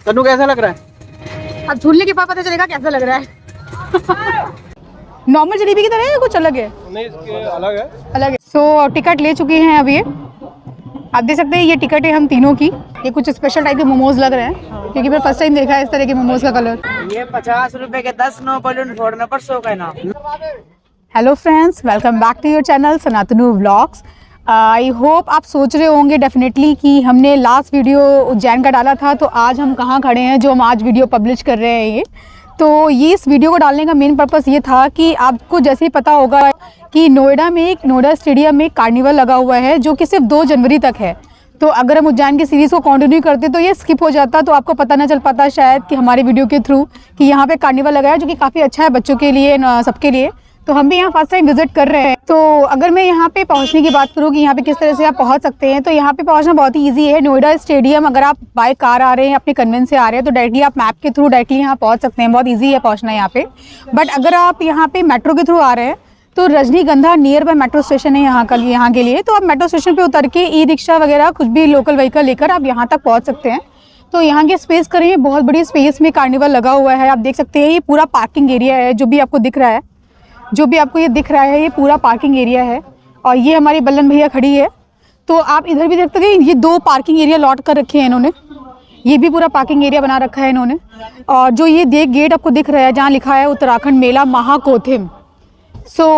तनु कैसा लग रहा है? अब झूलने के बाद पता चलेगा कैसा लग रहा है। नॉर्मल जलेबी की तरह है या कुछ अलग है? नहीं, इसके अलग है। अलग है। सो टिकट ले चुके हैं अभी। आप देख सकते हैं ये टिकट है हम तीनों की। ये कुछ स्पेशल टाइप के मोमोज लग रहे हैं क्योंकि मैं फर्स्ट टाइम देखा है इस तरह के मोमोज का कलर। ये 50 रुपए के 10 9 बलून फोड़ने पर 100 का इनाम। Hello friends, welcome back to your channel Sanatanu vlogs. I hope आप सोच रहे होंगे डेफिनेटली कि हमने लास्ट वीडियो उज्जैन का डाला था, तो आज हम कहाँ खड़े हैं जो हम आज वीडियो पब्लिश कर रहे हैं। ये इस वीडियो को डालने का मेन पर्पस ये था कि आपको जैसे ही पता होगा कि नोएडा स्टेडियम में कार्निवल लगा हुआ है जो कि सिर्फ 2 जनवरी तक है। तो अगर हम उज्जैन की सीरीज़ को कंटिन्यू करते तो ये स्किप हो जाता, तो आपको पता ना चल पाता शायद कि हमारे वीडियो के थ्रू कि यहाँ पे कार्निवल लगा है जो कि काफ़ी अच्छा है बच्चों के लिए, सबके लिए। तो हम भी यहाँ फर्स्ट टाइम विजिट कर रहे हैं। तो अगर मैं यहाँ पे पहुँचने की बात करूँ कि यहाँ पे किस तरह से आप पहुँच सकते हैं, तो यहाँ पे पहुँचना बहुत ही ईजी है। नोएडा स्टेडियम अगर आप बाय कार आ रहे हैं, अपने कन्वेंस से आ रहे हैं, तो डायरेक्टली आप मैप के थ्रू डायरेक्टली यहाँ पहुँच सकते हैं। बहुत ईजी है पहुँचना यहाँ पे। बट अगर आप यहाँ पे मेट्रो के थ्रू आ रहे हैं तो रजनीगंधा नियर बाय मेट्रो स्टेशन है यहाँ के लिए। तो आप मेट्रो स्टेशन पे उतर के ई रिक्शा वगैरह कुछ भी लोकल व्हीकल लेकर आप यहाँ तक पहुँच सकते हैं। तो यहाँ के स्पेस करिए, बहुत बड़ी स्पेस में कार्निवल लगा हुआ है। आप देख सकते हैं ये पूरा पार्किंग एरिया है। जो भी आपको ये दिख रहा है ये पूरा पार्किंग एरिया है। और ये हमारी बल्लन भैया खड़ी है। तो आप इधर भी देख सकते हैं ये 2 पार्किंग एरिया लॉट कर रखे हैं इन्होंने। ये भी पूरा पार्किंग एरिया बना रखा है इन्होंने। और जो ये गेट आपको दिख रहा है जहाँ लिखा है उत्तराखंड मेला महाकोथिम,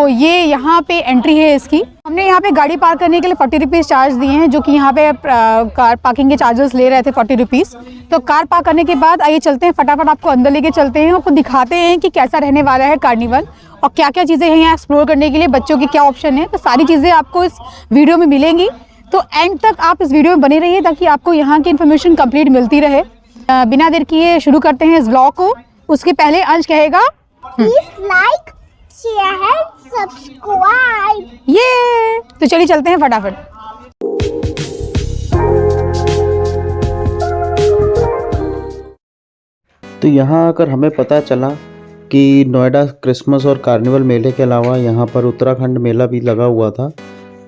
ये यहाँ पे एंट्री है इसकी। हमने यहाँ पे गाड़ी पार्क करने के लिए 40 रुपीज़ चार्ज दिए हैं, जो कि यहाँ पे कार पार्किंग के चार्जेस ले रहे थे 40 रुपीज़। तो कार पार्क करने के बाद आइए चलते हैं, फटाफट आपको अंदर लेके चलते हैं, आपको दिखाते हैं कि कैसा रहने वाला है कार्निवल और क्या क्या चीज़ें हैं यहाँ एक्सप्लोर करने के लिए, बच्चों की क्या ऑप्शन है। तो सारी चीज़ें आपको इस वीडियो में मिलेंगी। तो एंड तक आप इस वीडियो में बने रहिए ताकि आपको यहाँ की इन्फॉर्मेशन कंप्लीट मिलती रहे। बिना देर किए शुरू करते हैं इस व्लॉग को। उसके पहले अंश कहेगा लाइक शेयर सब्सक्राइब। ये तो चलिए चलते हैं फटाफट। तो यहाँ आकर हमें पता चला कि नोएडा क्रिसमस और कार्निवल मेले के अलावा यहाँ पर उत्तराखंड मेला भी लगा हुआ था,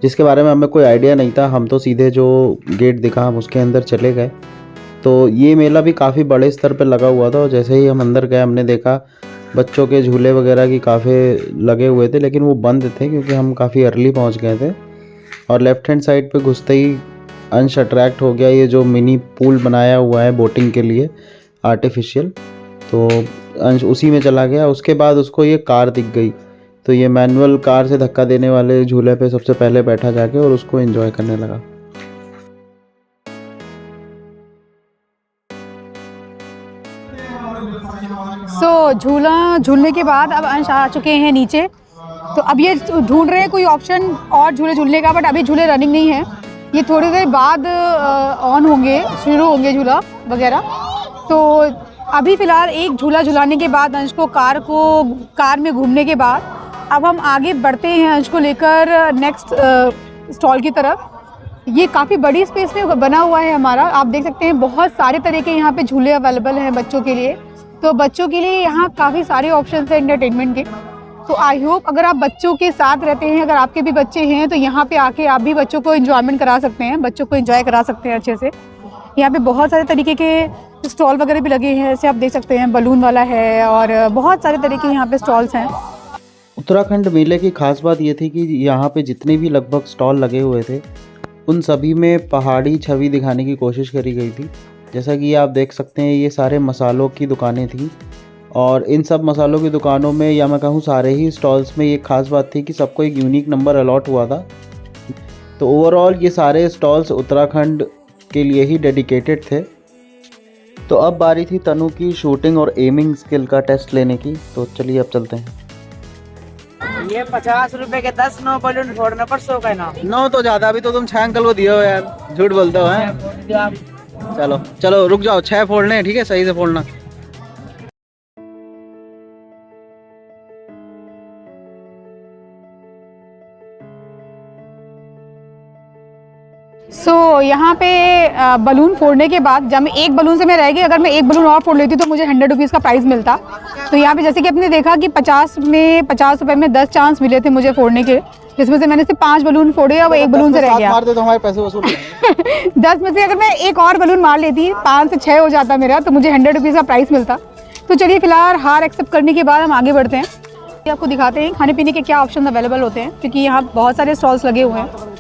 जिसके बारे में हमें कोई आइडिया नहीं था। हम तो सीधे जो गेट दिखा हम उसके अंदर चले गए। तो ये मेला भी काफ़ी बड़े स्तर पर लगा हुआ था और जैसे ही हम अंदर गए हमने देखा बच्चों के झूले वगैरह की काफ़ी लगे हुए थे, लेकिन वो बंद थे क्योंकि हम काफ़ी अर्ली पहुंच गए थे। और लेफ़्ट हैंड साइड पे घुसते ही अंश अट्रैक्ट हो गया। ये जो मिनी पूल बनाया हुआ है बोटिंग के लिए आर्टिफिशियल, तो अंश उसी में चला गया। उसके बाद उसको ये कार दिख गई, तो ये मैनुअल कार से धक्का देने वाले झूले पे सबसे पहले बैठा जाके और उसको एंजॉय करने लगा। झूलने के बाद अब अंश आ चुके हैं नीचे। तो अब ये ढूंढ रहे हैं कोई ऑप्शन और झूले झूलने का, बट अभी झूले रनिंग नहीं है। ये थोड़ी देर बाद ऑन होंगे, शुरू होंगे झूला वगैरह। तो अभी फ़िलहाल एक झूला झुलाने के बाद अंश को कार में घूमने के बाद अब हम आगे बढ़ते हैं अंश को लेकर नेक्स्ट स्टॉल की तरफ। ये काफ़ी बड़ी स्पेस में बना हुआ है हमारा। आप देख सकते हैं बहुत सारे तरह के यहाँ पे झूले अवेलेबल हैं बच्चों के लिए। तो बच्चों के लिए यहाँ काफ़ी सारे ऑप्शन हैं एंटरटेनमेंट के। तो आई होप अगर आप बच्चों के साथ रहते हैं, अगर आपके भी बच्चे हैं, तो यहाँ पे आके आप भी बच्चों को एंजॉयमेंट करा सकते हैं, बच्चों को एंजॉय करा सकते हैं अच्छे से। यहाँ पे बहुत सारे तरीके के स्टॉल वगैरह भी लगे हैं, जैसे आप देख सकते हैं बलून वाला है और बहुत सारे तरह के यहाँ पे स्टॉल्स हैं। उत्तराखंड मेले की खास बात ये थी कि यहाँ पे जितने भी लगभग स्टॉल लगे हुए थे उन सभी में पहाड़ी छवि दिखाने की कोशिश करी गई थी। जैसा कि आप देख सकते हैं ये सारे मसालों की दुकानें थी और इन सब मसालों की दुकानों में, या मैं कहूँ सारे ही स्टॉल्स में, ये खास बात थी कि सबको एक यूनिक नंबर अलॉट हुआ था। तो ओवरऑल ये सारे स्टॉल्स उत्तराखंड के लिए ही डेडिकेटेड थे। तो अब बारी थी तनु की शूटिंग और एमिंग स्किल का टेस्ट लेने की। तो चलिए अब चलते हैं। ये 50 रुपए के 10 9 बलून फोड़ने पर 100 का इनाम। 9 तो ज़्यादा, अभी तो तुम 6 अंकल को दिए हो यार, झूठ बोलते हो हैं। चलो चलो रुक जाओ, 6 फोड़ने हैं, ठीक है, सही से फोड़ना। सो यहाँ पे बलून फोड़ने के बाद जब मैं एक बलून से मैं रह गई, अगर मैं एक बलून और फोड़ लेती तो मुझे 100 रुपीज़ का प्राइस मिलता। तो यहाँ पे जैसे कि आपने देखा कि 50 रुपए में 10 चांस मिले थे मुझे फोड़ने के, जिसमें से मैंने सिर्फ 5 बलून फोड़े और एक बलून से रह गया। मार दे तो हमारे पैसे वसूल 10 में से अगर मैं एक और बलून मार लेती, 5 से 6 हो जाता मेरा, तो मुझे 100 रुपीज़ का प्राइस मिलता। तो चलिए फिलहाल हार एक्सेप्ट करने के बाद हम आगे बढ़ते हैं। आपको दिखाते हैं खाने पीने के क्या ऑप्शन अवेलेबल होते हैं, क्योंकि यहाँ बहुत सारे स्टॉल्स लगे हुए हैं।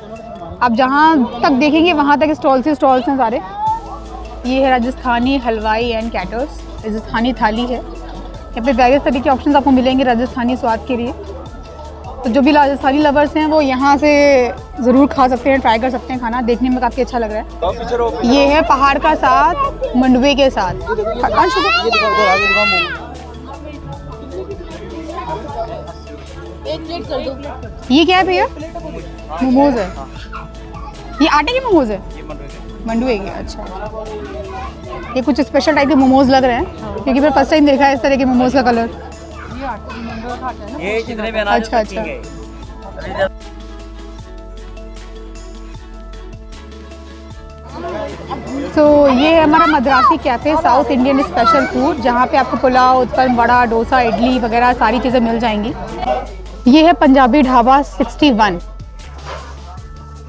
आप जहाँ तक देखेंगे वहाँ तक स्टॉल्स ही स्टॉल्स हैं सारे। ये है राजस्थानी हलवाई एंड कैटर्स, राजस्थानी थाली है। यहाँ पे वेरियस तरह के ऑप्शंस आपको मिलेंगे राजस्थानी स्वाद के लिए। तो जो भी राजस्थानी लवर्स हैं वो यहाँ से ज़रूर खा सकते हैं, ट्राई कर सकते हैं खाना। देखने में काफ़ी अच्छा लग रहा है। ये है पहाड़ का साथ मंडवे के साथ। ये क्या है भैया? मोमोज है। ये आटे के मोमोज है, मंडुए के। अच्छा, ये कुछ स्पेशल टाइप के मोमोज लग रहे हैं, क्योंकि मैं फर्स्ट टाइम देखा है इस तरह के मोमोज का कलर। ये जितने भी अच्छा अच्छा। तो ये है हमारा Madrasi cafe, south Indian special food, जहाँ पे आपको पुलाव, उत्पम, वड़ा, डोसा, इडली वगैरह सारी चीज़ें मिल जाएंगी। ये है पंजाबी ढाबा 61।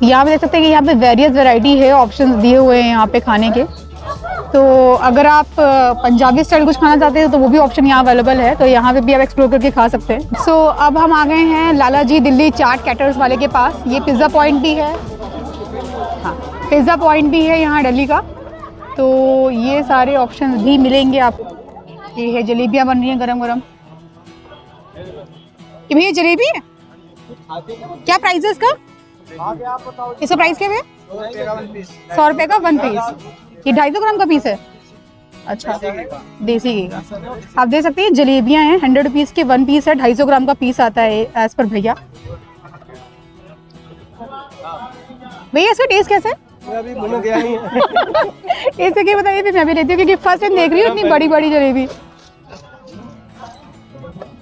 यहाँ पे देख सकते हैं कि यहाँ पे वेरियस वैरायटी है, ऑप्शंस दिए हुए हैं यहाँ पे खाने के। तो अगर आप पंजाबी स्टाइल कुछ खाना चाहते हैं तो वो भी ऑप्शन यहाँ अवेलेबल है, तो यहाँ पे भी आप एक्सप्लोर करके खा सकते हैं। सो अब हम आ गए हैं लाला जी दिल्ली चाट कैटर्स वाले के पास। ये पिज़्ज़ा पॉइंट भी है, हाँ पिज़्ज़ा पॉइंट भी है यहाँ दिल्ली का। तो ये सारे ऑप्शंस भी मिलेंगे आपको। ये है जलेबियाँ बन रही हैं गरम गरम। ये भैया जलेबी है, क्या प्राइस है इसका? इसका प्राइस क्या है? 100 रुपये का 1 पीस। ये 250 ग्राम का पीस है। अच्छा, देसी घी का। आप देख सकते हैं जलेबियाँ हैं, 100 रुपीज़ के 1 पीस है, 250 ग्राम का पीस आता है एज पर भैया। भैया इसका टेस्ट कैसा है? अभी मुझे गया नहीं है। ऐसे क्या बताइए, फिर मैं भी लेती हूँ, क्योंकि फर्स्ट टाइम देख रही हूँ इतनी बड़ी बड़ी जलेबी।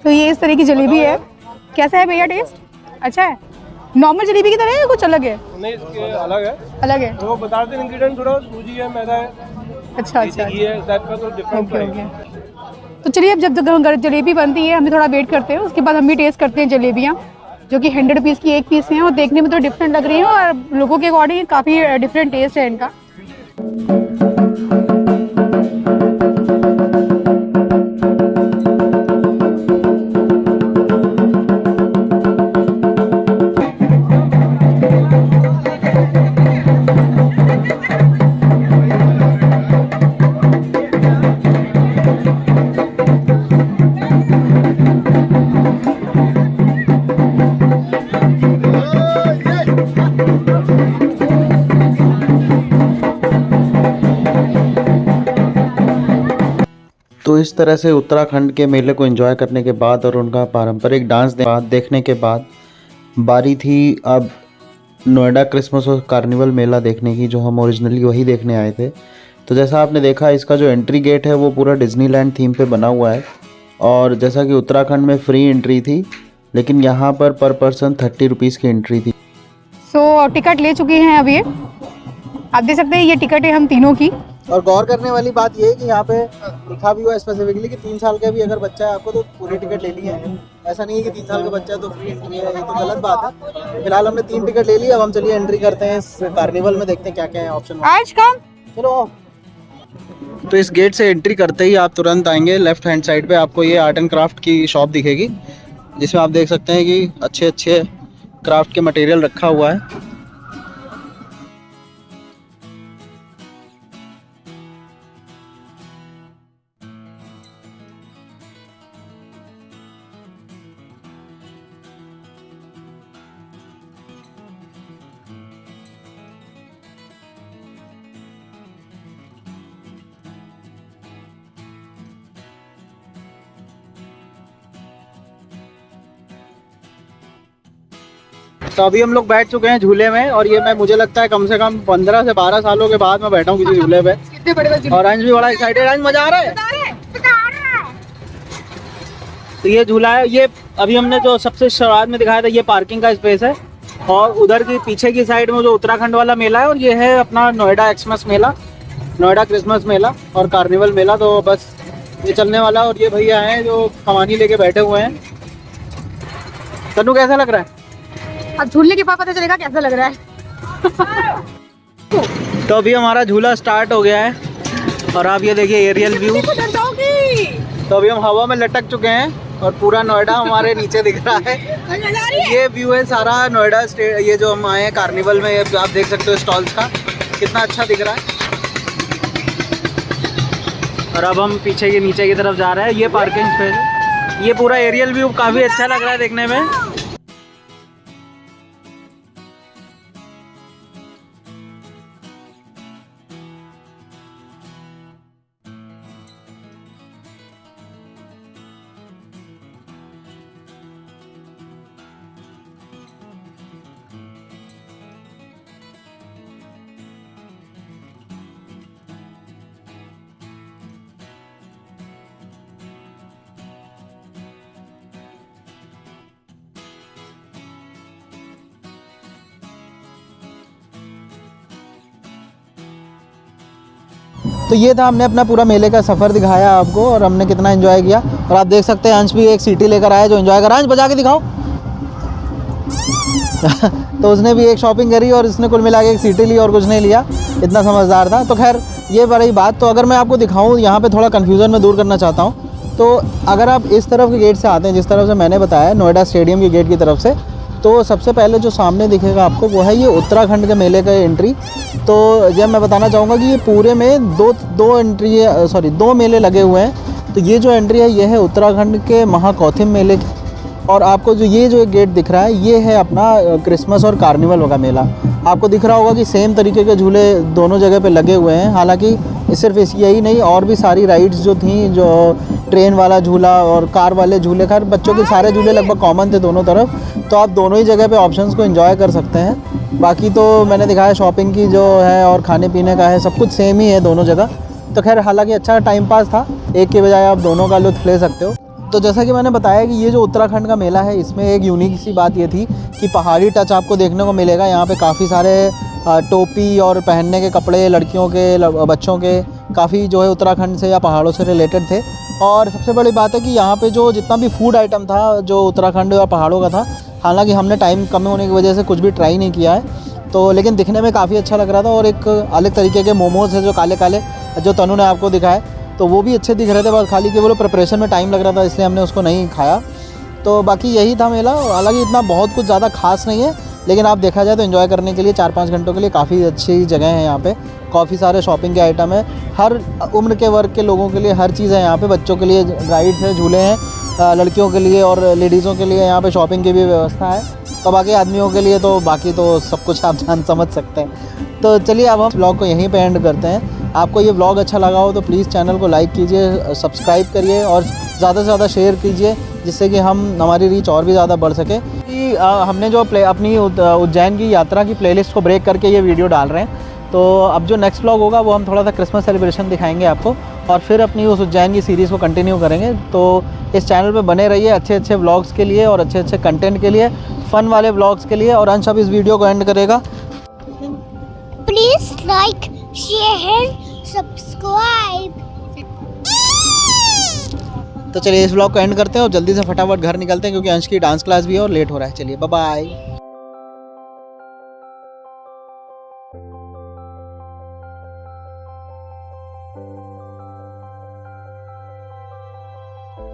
तो ये इस तरह की जलेबी है। कैसा है भैया टेस्ट? अच्छा है? नॉर्मल जलेबी की तरह है या कुछ अलग है? नहीं, इसके अलग है। अलग है? वो बता दें इंग्रेडिएंट, थोड़ा सूजी है, मैदा है, अच्छा अच्छा। घी है, टाइप का तो डिफरेंट ओके ओके। तो चलिए अब जब तक जलेबी बनती है हम थोड़ा वेट करते हैं, उसके बाद हम भी टेस्ट करते हैं जलेबियाँ, जो कि 100 रुपीज़ की एक पीस हैं और देखने में तो डिफरेंट लग रही हैं और लोगों के अकॉर्डिंग काफ़ी डिफरेंट टेस्ट है इनका। तो इस तरह से उत्तराखंड के मेले को एंजॉय करने के बाद और उनका पारंपरिक डांस देखने के बाद बारी थी अब नोएडा क्रिसमस और कार्निवल मेला देखने की, जो हम ओरिजिनली वही देखने आए थे। तो जैसा आपने देखा, इसका जो एंट्री गेट है वो पूरा डिज्नीलैंड थीम पे बना हुआ है। और जैसा कि उत्तराखंड में फ्री एंट्री थी, लेकिन यहाँ पर पर्सन 30 रुपीज़ की एंट्री थी। सो टिकट ले चुके हैं अब ये, आप देख सकते हैं ये टिकट है हम तीनों की। और गौर करने वाली बात ये है कि यहाँ पे लिखा भी हुआ है स्पेसिफिकली कि 3 साल का भी अगर बच्चा है आपको तो पूरी टिकट लेनी है। ऐसा नहीं है कि 3 साल का बच्चा है तो फ्री एंट्री है, ये तो गलत बात है। फिलहाल हमने 3 टिकट ले ली, अब हम चलिए एंट्री करते हैं इस कार्निवल में, देखते हैं क्या क्या है ऑप्शन। आज कम चलो। तो इस गेट से एंट्री करते ही आप तुरंत आएंगे लेफ्ट हैंड साइड पे, आपको ये आर्ट एंड क्राफ्ट की शॉप दिखेगी, जिसमें आप देख सकते हैं कि अच्छे अच्छे क्राफ्ट के मटेरियल रखा हुआ है। तो अभी हम लोग बैठ चुके हैं झूले में, और ये मुझे लगता है कम से कम 15 से 12 सालों के बाद मैं बैठा हूँ किसी झूले पे। कितने बड़े और अंश भी बड़ा एक्साइटेड। अंश मजा आ रहा है? तो ये झूला है, ये अभी हमने जो सबसे शुरुआत में दिखाया था, ये पार्किंग का स्पेस है। और उधर की पीछे की साइड में जो उत्तराखंड वाला मेला है, और ये है अपना नोएडा एक्समस मेला, नोएडा क्रिसमस मेला और कार्निवल मेला। तो बस ये चलने वाला। और ये भैया हैं जो कमानी लेके बैठे हुए हैं। तनु कैसा लग रहा है? अब झूलने के बाद पता चलेगा कैसा लग रहा है। तो अभी हमारा झूला स्टार्ट हो गया है और आप ये देखिए एरियल व्यू। तो अभी हम हवा में लटक चुके हैं और पूरा नोएडा हमारे नीचे दिख रहा है। ये व्यू है सारा नोएडा स्टेट। ये जो हम आए हैं कार्निवल में, ये आप देख सकते हो स्टॉल्स का कितना अच्छा दिख रहा है। और अब हम पीछे की नीचे की तरफ जा रहे हैं। ये पार्किंग स्पेस है। ये पूरा एरियल व्यू काफ़ी अच्छा लग रहा है देखने में। तो ये था, हमने अपना पूरा मेले का सफ़र दिखाया आपको और हमने कितना एंजॉय किया। और आप देख सकते हैं अंश भी एक सीटी लेकर आया जो एंजॉय कर रहा है। अंश बजा के दिखाओ। तो उसने भी एक शॉपिंग करी और इसने कुल मिला के एक सीटी ली और कुछ नहीं लिया, इतना समझदार था। तो खैर ये बड़ी बात। तो अगर मैं आपको दिखाऊँ, यहाँ पे थोड़ा कन्फ्यूज़न में दूर करना चाहता हूँ। तो अगर आप इस तरफ के गेट से आते हैं, जिस तरफ से मैंने बताया नोएडा स्टेडियम के गेट की तरफ से, तो सबसे पहले जो सामने दिखेगा आपको वो है ये उत्तराखंड के मेले का एंट्री। तो जब मैं बताना चाहूँगा कि ये पूरे में दो मेले लगे हुए हैं। तो ये जो एंट्री है ये है उत्तराखंड के महाकौथिम मेले की। और आपको जो एक गेट दिख रहा है ये है अपना क्रिसमस और कार्निवल का मेला। आपको दिख रहा होगा कि सेम तरीके के झूले दोनों जगह पे लगे हुए हैं। हालांकि सिर्फ यही नहीं, और भी सारी राइड्स जो थी, जो ट्रेन वाला झूला और कार वाले झूले, खैर बच्चों के सारे झूले लगभग कॉमन थे दोनों तरफ। तो आप दोनों ही जगह पे ऑप्शंस को एंजॉय कर सकते हैं। बाकी तो मैंने दिखाया शॉपिंग की जो है और खाने पीने का है, सब कुछ सेम ही है दोनों जगह। तो खैर हालांकि अच्छा टाइम पास था, एक के बजाय आप दोनों का लुत्फ़ ले सकते हो। तो जैसा कि मैंने बताया कि ये जो उत्तराखंड का मेला है, इसमें एक यूनिक सी बात ये थी कि पहाड़ी टच आपको देखने को मिलेगा। यहाँ पे काफ़ी सारे टोपी और पहनने के कपड़े लड़कियों के, बच्चों के, काफ़ी जो है उत्तराखंड से या पहाड़ों से रिलेटेड थे। और सबसे बड़ी बात है कि यहाँ पे जो जितना भी फूड आइटम था जो उत्तराखंड और पहाड़ों का था, हालांकि हमने टाइम कम होने की वजह से कुछ भी ट्राई नहीं किया है, तो लेकिन दिखने में काफ़ी अच्छा लग रहा था। और एक अलग तरीके के मोमोज़ है जो काले काले, जो तनु ने आपको दिखाए, तो वो भी अच्छे दिख रहे थे। बस खाली केवल प्रिपरेशन में टाइम लग रहा था, इसलिए हमने उसको नहीं खाया। तो बाकी यही था मेला। हालांकि इतना बहुत कुछ ज़्यादा खास नहीं है, लेकिन आप देखा जाए तो एंजॉय करने के लिए 4-5 घंटों के लिए काफ़ी अच्छी जगह है यहाँ पे। काफ़ी सारे शॉपिंग के आइटम है, हर उम्र के वर्ग के लोगों के लिए हर चीज़ है यहाँ पे। बच्चों के लिए राइड्स है, झूले हैं, लड़कियों के लिए और लेडीज़ों के लिए यहाँ पे शॉपिंग की भी व्यवस्था है। तो बाकी आदमियों के लिए तो बाकी तो सब कुछ आप जान समझ सकते हैं। तो चलिए अब हम व्लॉग को यहीं पे एंड करते हैं। आपको ये व्लॉग अच्छा लगा हो तो प्लीज़ चैनल को लाइक कीजिए, सब्सक्राइब करिए और ज़्यादा से ज़्यादा शेयर कीजिए, जिससे कि हमारी रीच और भी ज़्यादा बढ़ सके। कि हमने जो अपनी उज्जैन की यात्रा की प्लेलिस्ट को ब्रेक करके ये वीडियो डाल रहे हैं। तो अब जो नेक्स्ट व्लॉग होगा वो हम थोड़ा सा क्रिसमस सेलिब्रेशन दिखाएंगे आपको, और फिर अपनी उस उज्जैन की सीरीज़ को कंटिन्यू करेंगे। तो इस चैनल पे बने रहिए अच्छे अच्छे व्लॉग्स के लिए और अच्छे अच्छे कंटेंट के लिए, फ़न वाले व्लॉग्स के लिए। और अंश अब इस वीडियो को एंड करेगा। Please like, share, subscribe. तो चलिए इस व्लॉग को एंड करते हैं और जल्दी से फटाफट घर निकलते हैं, क्योंकि अंश की डांस क्लास भी है और लेट हो रहा है। चलिए बाय बाय।